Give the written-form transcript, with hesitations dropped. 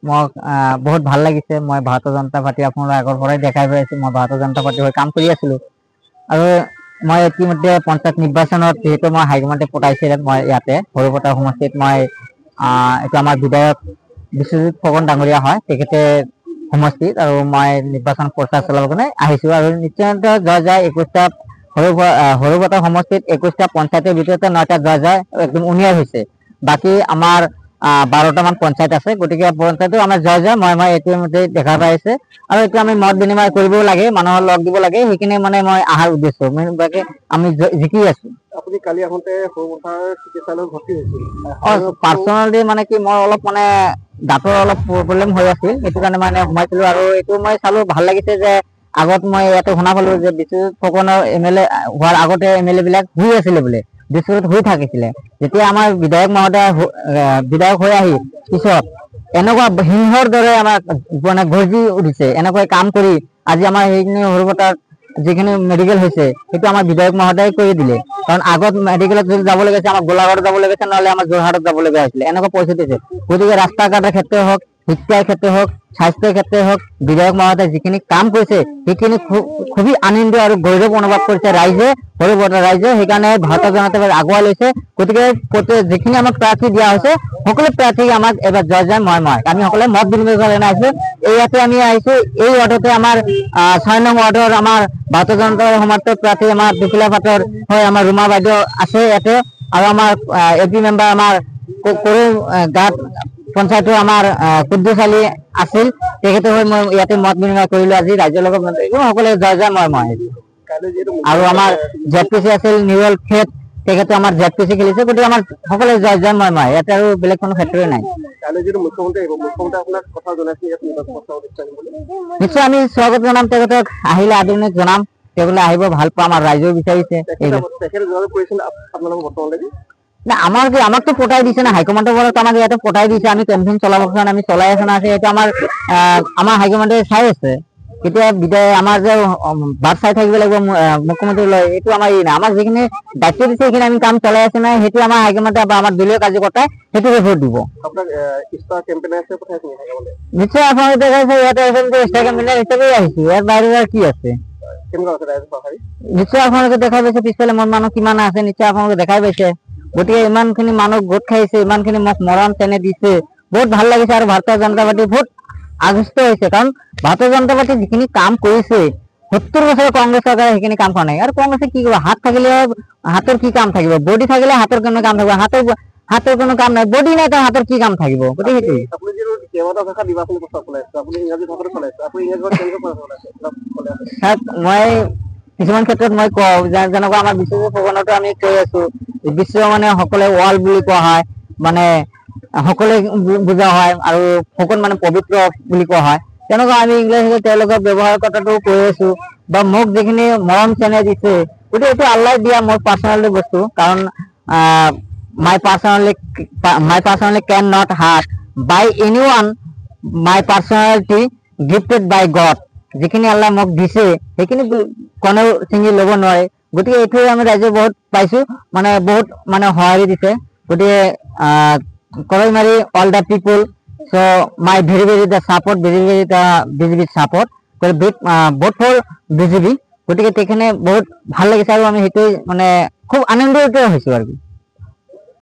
মোক বহুত ভাল লাগিছে। মই ভাৰতীয় জনতা পাৰ্টি আপোনাৰ আগৰ পৰাই দেখাই পাই আছো, মই ভাৰতীয় জনতা পাৰ্টিৰ হৈ কাম কৰি আছিলো। আৰু মই ইতিমধ্যে পঞ্চায়ত নিৰ্বাচনত যিহেতু মই হাইকমাণ্ডে পঠাইছিলে, মই ইয়াতে সৰুপতা সমষ্টিত মই এইটো আমাৰ বিধায়ক বিশ্বজিৎ ফুকন ডাঙৰীয়া হয়, তেখেতে সমষ্টিত, আৰু মই নিৰ্বাচন প্ৰচাৰ চলাবৰ কাৰণে আহিছো। আৰু নিশ্চয়তে জয় 21টা সৰুপতা সমষ্টিত 21টা পঞ্চায়তৰ ভিতৰতে 9টা জয় একদম উনিয়াৰ হৈছে। বাকী আমাৰ 12টা মান পঞ্চায়ত আছে, গতিকে পঞ্চায়তো আমাৰ জয় মই এইটো মতে দেখা পাইছে। আৰু এইটো আমি মত বিনিময় কৰিব লাগে, মানুহৰ লগ দিব লাগে, সেইখিনি মানে মই অহাৰ উদ্দেশ্য বাকী আমি জিকি আছো। আপুনি কালি আহোঁতে সৰুপথাৰ চিকিৎসালয়ত ভৰ্তি হৈছিল? পাৰ্চনেলি মানে কি মই অলপ মানে দাঁতৰ অলপ প্ৰব্লেম হৈ আছিল, সেইটো কাৰণে মানে সোমাইছিলো। আৰু এইটো মই চালো, ভাল লাগিছে যে আগত মই ইয়াতে শুনা পালো যে বিশ্বজিৎ ফুকনৰ MLA হোৱাৰ আগতে MLA বিলাক শুই আছিলে বোলে, বিশ্বজিৎ শুই থাকিছিলে। যেতিয়া আমাৰ বিধায়ক মহোদয় বিধায়ক হৈ আহি পিছত এনেকুৱা সিংহৰ দৰে আমাক মানে গৰ্জি উঠিছে, এনেকৈ কাম কৰি আজি আমাৰ সেইখিনি সৰুপথাৰ যিখিনি মেডিকেল হৈছে সেইটো আমাৰ বিধায়ক মহোদয় কৰি দিলে। কাৰণ আগত মেডিকেলত যদি যাব লগা আমাৰ গোলাঘাটত যাব লগা নহলে আমাৰ যোৰহাটত যাব লগা হৈছিলে, এনেকুৱা পৰিস্থিতি হৈছে। গতিকে ৰাস্তা ঘাটৰ ক্ষেত্ৰে হওক, শিক্ষাৰ ক্ষেত্ৰে হওক, স্বাস্থ্যৰ ক্ষেত্ৰে হওক, বিধায়ক মহোদয় যিখিনি কাম কৰিছে সেইখিনি খুবই আনন্দ আৰু গৌৰৱ অনুভৱ কৰিছে ৰাইজে, সৰুপথাৰ ৰাইজে। সেইকাৰণে ভাৰতীয় জনতা পাৰ্টি আগুৱাই লৈছে। গতিকে যিখিনি আমাক প্ৰাৰ্থী দিয়া হৈছে সকলো প্ৰাৰ্থী আমাক এবাৰ জয় মই আমি সকলোৱে মত বিনিময় কাৰণে আহিছো। ইয়াতে আমি আহিছো, এই ৱাৰ্ডতে আমাৰ 6 নং ৱাৰ্ডৰ আমাৰ ভাৰতীয় জনতা সমৰ্থক প্ৰাৰ্থী আমাৰ দুখিলা পাটৰ হয় আমাৰ ৰুমা বাইদেউ আছে ইয়াতে, আৰু আমাৰ AP মেম্বাৰ আমাৰ গাঁত পঞ্চায়তৰ আমাৰ কুদ্দুছ আলী আছিল, তেখেতে হৈ মই ইয়াতে মত বিনিময় কৰিলো আজি ৰাইজৰ লগত। সকলোৱে জয় মই আৰু আমাৰ ZPC আছিল নিউল খেত, তেখেতে আমাৰ ZPC খেলিছে। গতিকে আমাৰ সকলোৱে জয় মই ইয়াতে, আৰু বেলেগ কোনো ক্ষেত্ৰই নাই। নিশ্চয় আমি স্বাগত জনাম তেখেতক, আহিলে আদৰণি জনাম, তেওঁলে আহিব ভাল পাম, আৰু ৰাইজেও বিচাৰিছে। না আমাকতো পঠাই দিছে না, হাইকমাণ্ডৰ পৰা আমাক ইয়াতে পঠাই দিছে। আমি কেম্পেইন চলাবৰ কাৰণে আমি চলাই আছো না, এইটো আমাৰ হাইকমাণ্ডে চাই আছে। কেতিয়া বিদায় আমাৰ যে বাট চাই থাকিব লাগিব মুখ্যমন্ত্ৰী লয়, এইটো আমাৰ নাই। আমাক যিখিনি দায়িত্ব দিছে সেইখিনি আমি কাম চলাই আছো নাই, সেইটো আমাৰ হাইকমাণ্ডে বা আমাৰ দলীয় কাৰ্যকৰ্তাই সেইটো ভোট দিব। নিশ্চয় আপোনালোকে দেখাইছে ইয়াতে ষ্টাৰ কেম্পেইনাৰ হিচাপে আহিছো, ইয়াৰ বাহিৰে আৰু কি আছে। নিশ্চয় আপোনালোকে দেখাই পাইছে পিছফালে মোৰ মানুহ কিমান আছে, নিশ্চয় আপোনালোকে দেখাই পাইছে। গতিকে ইমানখিনি মানুহ গোট খাইছে, ইমানখিনি মোক মৰম চেনেহ দিছে, বহুত ভাল লাগিছে। আৰু ভাৰতীয় জনতা পাৰ্টি বহুত আগষ্ট হৈছে, কাৰণ ভাৰতীয় জনতা পাৰ্টি যিখিনি কাম কৰিছে 70 বছৰ কংগ্ৰেছ চৰকাৰে সেইখিনি কাম কৰা নাই। আৰু কংগ্ৰেছে কি কৰিব, হাত থাকিলে হাতৰ কি কাম থাকিব, বডি থাকিলে হাতৰ কোনো কাম থাকিব, হাতৰ কোনো কাম নাই, বডি নাই, তাৰ হাতৰ কি কাম থাকিব। গতিকে মই কিছুমান ক্ষেত্ৰত মই কওঁ যেনেকুৱা আমাৰ বিশ্বজিৎ ফুকনতো আমি কৈ আছো, বিশ্ব মানে সকলোৱে ৱাল বুলি কোৱা হয়, মানে সকলোৱে বুজা হয়, আৰু ফুকন মানে পবিত্ৰ বুলি কোৱা হয়। তেনেকুৱা আমি ইংৰাজী তেওঁলোকক ব্যৱহাৰ কথাটো কৈ আছো, বা মোক যিখিনি মৰম চেনেহ দিছে, গতিকে এইটো আল্লাই দিয়া মোৰ পাৰ্চনেলি বস্তু। কাৰণ my personality cannot hurt by anyone, my personality gifted by God। যিখিনি আল্লাহ মোক দিছে সেইখিনি কোনেও ছিঙি ল'ব নোৱাৰে। গতিকে এইটোৱে আমি ৰাইজে বহুত পাইছো, মানে বহুত মানে সঁহাৰি দিছে। গতিকে কৰাই মাৰি all the people, so' my very the support, very the BJP support, vote for BJP। গতিকে তেখেতে বহুত ভাল লাগিছে, আৰু আমি সেইটোৱে মানে খুব আনন্দিত হৈছো আৰু কি।